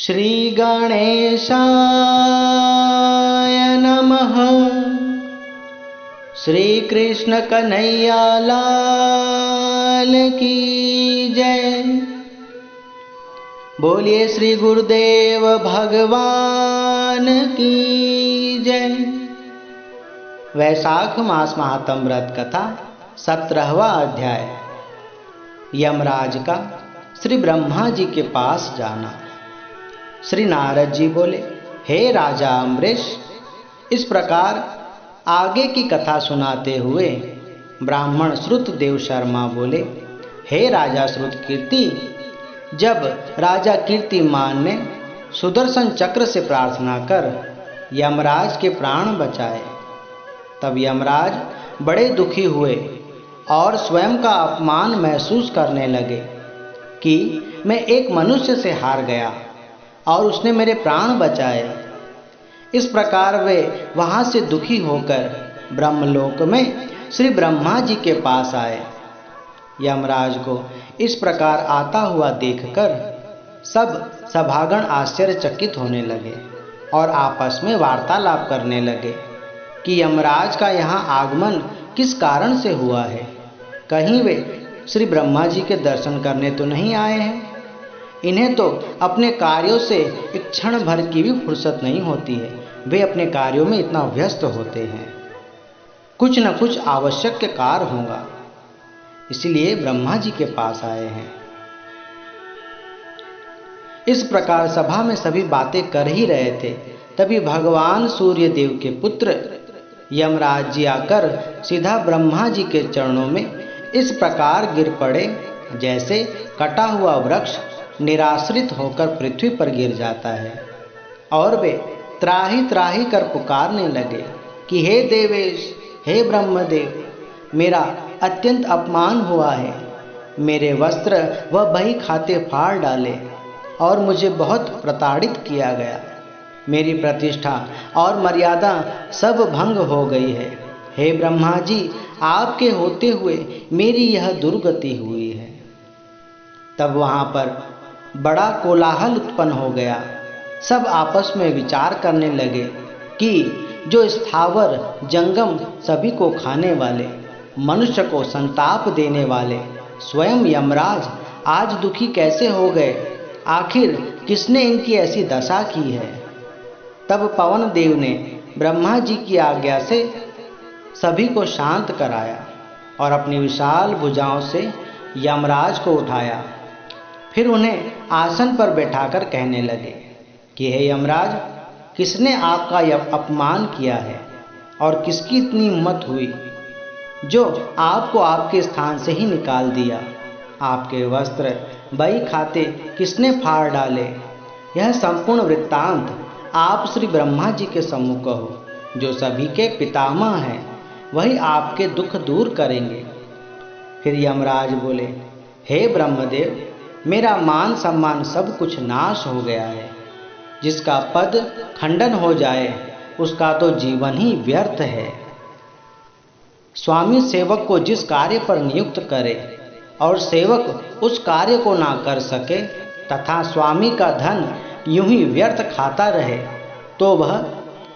श्री गणेशाय नमः। श्री कृष्ण कन्हैया लाल की जय। बोलिए श्री गुरुदेव भगवान की जय। वैशाख मास महात्म व्रत कथा 17वां अध्याय। यमराज का श्री ब्रह्मा जी के पास जाना। श्री नारद जी बोले, हे राजा अम्बरीश, इस प्रकार आगे की कथा सुनाते हुए ब्राह्मण श्रुतदेव शर्मा बोले, हे राजा श्रुतकीर्ति, जब राजा कीर्तिमान ने सुदर्शन चक्र से प्रार्थना कर यमराज के प्राण बचाए, तब यमराज बड़े दुखी हुए और स्वयं का अपमान महसूस करने लगे कि मैं एक मनुष्य से हार गया और उसने मेरे प्राण बचाए। इस प्रकार वे वहाँ से दुखी होकर ब्रह्मलोक में श्री ब्रह्मा जी के पास आए। यमराज को इस प्रकार आता हुआ देखकर सब सभागण आश्चर्यचकित होने लगे और आपस में वार्तालाप करने लगे कि यमराज का यहाँ आगमन किस कारण से हुआ है। कहीं वे श्री ब्रह्मा जी के दर्शन करने तो नहीं आए हैं। इन्हें तो अपने कार्यों से एक क्षण भर की भी फुर्सत नहीं होती है। वे अपने कार्यों में इतना व्यस्त होते हैं, कुछ न कुछ आवश्यक कार्य होगा, इसलिए ब्रह्मा जी के पास आए हैं। इस प्रकार सभा में सभी बातें कर ही रहे थे, तभी भगवान सूर्य देव के पुत्र यमराज जी आकर सीधा ब्रह्मा जी के चरणों में इस प्रकार गिर पड़े जैसे कटा हुआ वृक्ष निराश्रित होकर पृथ्वी पर गिर जाता है। और वे त्राही त्राही कर पुकारने लगे कि हे देवेश, हे ब्रह्मदेव, मेरा अत्यंत अपमान हुआ है। मेरे वस्त्र वह बही खाते फाड़ डाले और मुझे बहुत प्रताड़ित किया गया। मेरी प्रतिष्ठा और मर्यादा सब भंग हो गई है। हे ब्रह्मा जी, आपके होते हुए मेरी यह दुर्गति हुई है। तब वहाँ पर बड़ा कोलाहल उत्पन्न हो गया। सब आपस में विचार करने लगे कि जो स्थावर जंगम सभी को खाने वाले, मनुष्य को संताप देने वाले स्वयं यमराज आज दुखी कैसे हो गए। आखिर किसने इनकी ऐसी दशा की है। तब पवन देव ने ब्रह्मा जी की आज्ञा से सभी को शांत कराया और अपनी विशाल भुजाओं से यमराज को उठाया। फिर उन्हें आसन पर बैठाकर कहने लगे कि हे यमराज, किसने आपका यह अपमान किया है और किसकी इतनी हिम्मत हुई जो आपको आपके स्थान से ही निकाल दिया। आपके वस्त्र बही खाते किसने फाड़ डाले। यह संपूर्ण वृत्तांत आप श्री ब्रह्मा जी के सम्मुख कहो, जो सभी के पितामह हैं। वही आपके दुख दूर करेंगे। फिर यमराज बोले, हे ब्रह्मदेव, मेरा मान सम्मान सब कुछ नाश हो गया है। जिसका पद खंडन हो जाए उसका तो जीवन ही व्यर्थ है। स्वामी सेवक को जिस कार्य पर नियुक्त करे और सेवक उस कार्य को ना कर सके तथा स्वामी का धन यूं ही व्यर्थ खाता रहे तो वह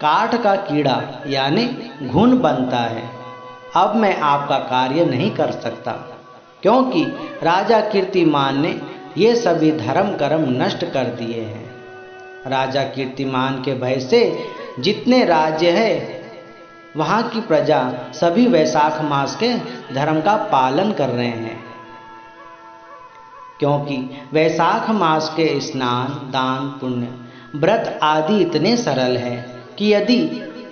काठ का कीड़ा यानी घुन बनता है। अब मैं आपका कार्य नहीं कर सकता, क्योंकि राजा कीर्तिमान ने ये सभी धर्म कर्म नष्ट कर दिए हैं। राजा कीर्तिमान के भय से जितने राज्य है वहाँ की प्रजा सभी वैशाख मास के धर्म का पालन कर रहे हैं, क्योंकि वैशाख मास के स्नान, दान, पुण्य, व्रत आदि इतने सरल है कि यदि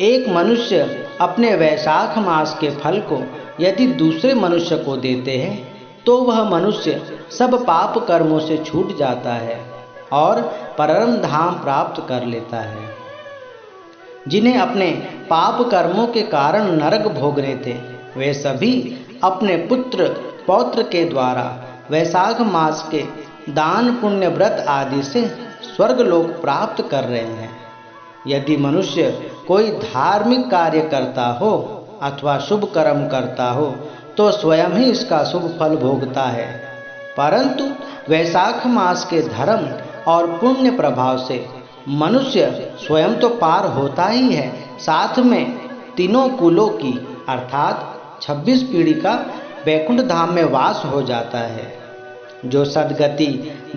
एक मनुष्य अपने वैशाख मास के फल को यदि दूसरे मनुष्य को देते हैं तो वह मनुष्य सब पाप कर्मों से छूट जाता है और परम धाम प्राप्त कर लेता है। जिन्हें अपने पाप कर्मों के कारण नरक भोगने थे, वे सभी अपने पुत्र पौत्र के द्वारा वैशाख मास के दान, पुण्य, व्रत आदि से स्वर्ग लोक प्राप्त कर रहे हैं। यदि मनुष्य कोई धार्मिक कार्य करता हो अथवा शुभ कर्म करता हो तो स्वयं ही इसका शुभ फल भोगता है, परंतु वैशाख मास के धर्म और पुण्य प्रभाव से मनुष्य स्वयं तो पार होता ही है, साथ में तीनों कुलों की अर्थात 26 पीढ़ी का वैकुंठ धाम में वास हो जाता है। जो सद्गति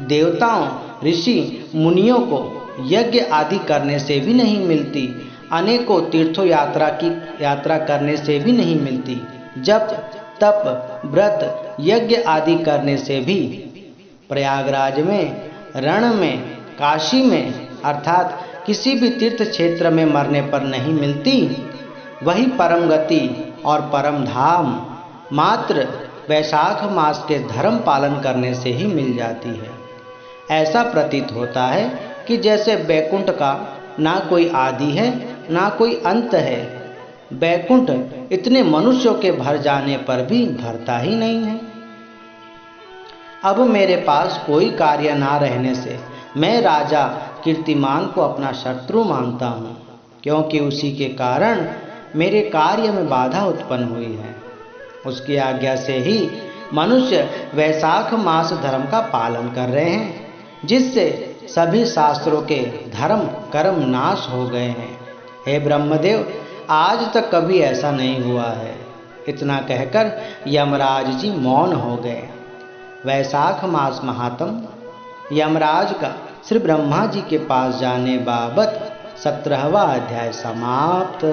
देवताओं, ऋषि मुनियों को यज्ञ आदि करने से भी नहीं मिलती, अनेकों तीर्थों यात्रा करने से भी नहीं मिलती, जप तप व्रत यज्ञ आदि करने से भी, प्रयागराज में, रण में, काशी में अर्थात किसी भी तीर्थ क्षेत्र में मरने पर नहीं मिलती, वही परम गति और परम धाम मात्र वैशाख मास के धर्म पालन करने से ही मिल जाती है। ऐसा प्रतीत होता है कि जैसे वैकुंठ का ना कोई आदि है ना कोई अंत है। वैकुंठ इतने मनुष्यों के भर जाने पर भी भरता ही नहीं है। अब मेरे पास कोई कार्य ना रहने से मैं राजा कीर्तिमान को अपना शत्रु मानता हूँ, क्योंकि उसी के कारण मेरे कार्य में बाधा उत्पन्न हुई है। उसकी आज्ञा से ही मनुष्य वैशाख मास धर्म का पालन कर रहे हैं, जिससे सभी शास्त्रों के धर्म कर्म नाश हो गए हैं। हे ब्रह्मदेव, आज तक कभी ऐसा नहीं हुआ है। इतना कहकर यमराज जी मौन हो गए। वैशाख मास महात्म यमराज का श्री ब्रह्मा जी के पास जाने बाबत 17वां अध्याय समाप्त।